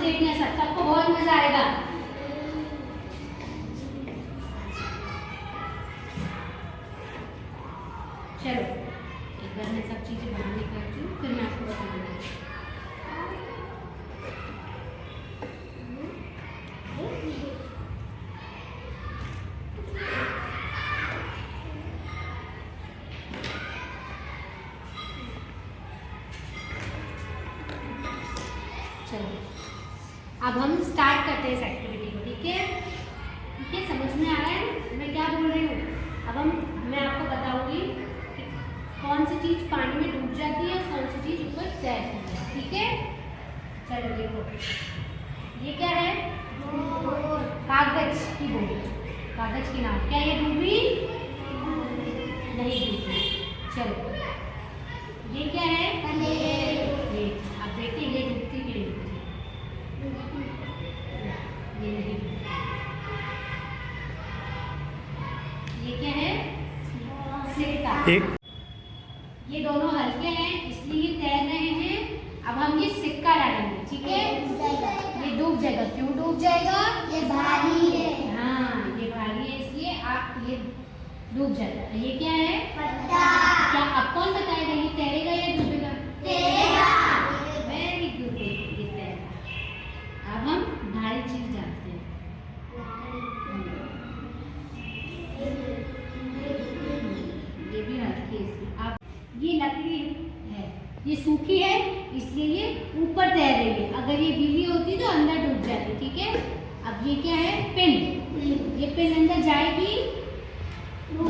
देखना, सबको बहुत मजा आएगा। चलो एक बार मैं सब चीजें बनाने करती हूँ, फिर मैं आपको बताऊंगी। चलो अब हम स्टार्ट करते हैं इस एक्टिविटी को। ठीक है, ठीक है, समझ में आ रहा है मैं क्या बोल रही हूँ? अब मैं आपको बताऊंगी कि कौन सी चीज पानी में डूब जाती है और कौन सी चीज ऊपर तैरती है। ठीक है, चलो देखो, ये क्या है? कागज की बोट, कागज की नाव। क्या ये डूबी? नहीं डूबी। चलो ये क्या है? ये आप देखते ये डूबती कि नहीं डूबती? ये नहीं डूबती। ये क्या है? सिक्का। ये दोनों हल्के हैं इसलिए ये तैर रहे हैं। अब हम ये सिक्का डालेंगे। ठीक है, ये डूब जाएगा। क्यों डूब जाएगा? ये भारी है। हाँ, ये भारी है इसलिए आप ये डूब जाएगा। ये क्या है? पत्ता। क्या अब कौन बताएगा ये तैरेगा या डूबेगा? तैरेगा। वेरी गुड, ये तैरेगा। अब हम भारी चीज डालते हैं। ये भी हल्की है इसमें। अब ये लकड़ी है, ये सूखी है इसलिए ये ऊपर तैर रही है। अगर ये गीली होती तो अंदर डूब जाती। ठीक है, अब ये क्या है? पिन। ये पिन अंदर जाएगी,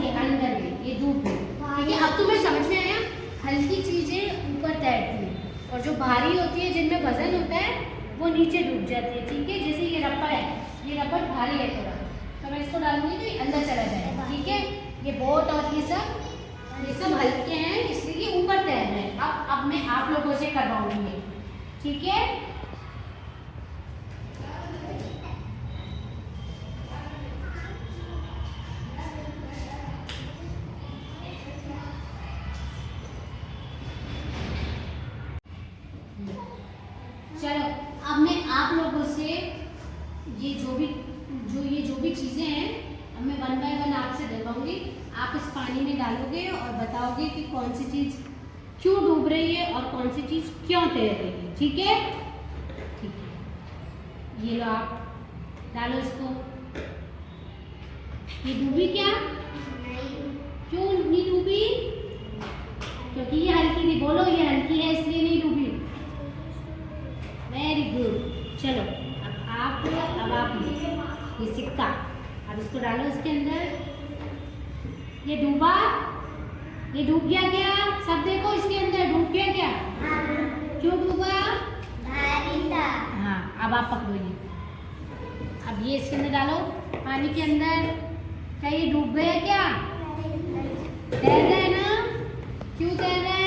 ये अंदर में, ये डूब गई। ठीक है, अब तुम्हें समझ में आया? हल्की चीजें ऊपर तैरती हैं और जो भारी होती है जिनमें वजन होता है वो नीचे डूब जाती है। ठीक है, जैसे ये रबर है, ये रबर भारी है थोड़ा, तो मैं इसको डालूंगी तो ये अंदर चला जाएगा। ठीक है, ये बोट और ये सब हल्के हैं इसलिए ये ऊपर तैर रहे हैं। अब मैं आप लोगों से करवाऊंगी। ठीक है, चलो अब मैं आप लोगों से ये जो भी चीजें हैं अब मैं 1 बाय 1 आपसे दिलवाऊंगी। आप इस पानी में डालोगे और बताओगे कि कौन सी चीज क्यों डूब रही है और कौन सी चीज क्यों तैर रही है। ठीक है, ठीक है, ये लो आप डालो इसको। ये डूबी क्या? क्यों नहीं डूबी? क्योंकि ये हल्की थी। बोलो ये हल्की है इसलिए नहीं डूबी। Very good. चलो अब आप ये सिक्का, अब इसको डालो इसके अंदर। ये डूबा, ये डूब गया क्या? सब देखो इसके अंदर डूब गया क्या? क्यों डूबा? भारी था। हाँ, अब आप पकड़ो ये। अब ये इसके अंदर डालो पानी के अंदर। क्या ये डूब गया क्या? तैर रहा है ना? क्यों तैर रहा है?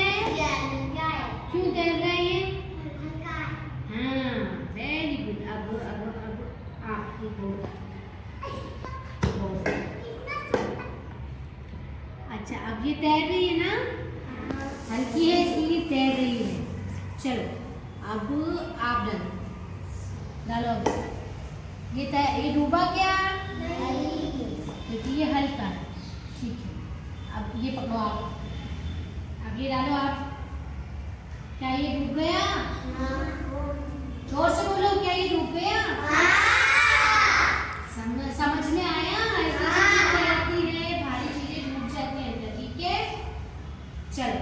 क्यों तैर रहा है ये? हाँ, वेरी गुड। अब आपकी बोट। अच्छा, अब ये तैर रही है ना? हल्की है इसलिए तैर रही है। चलो अब आप डालो अब। ये डूबा क्या? क्योंकि ये हल्का है। ठीक है, अब ये पकड़ो आप। अब ये डालो आप। क्या ये डूब गया? जोर से बोलो, क्या ये डूब गया? समझ में आया? ऐसी चीजें तैरती है, भारी चीजें डूब जाती है अंदर। ठीक है, चलो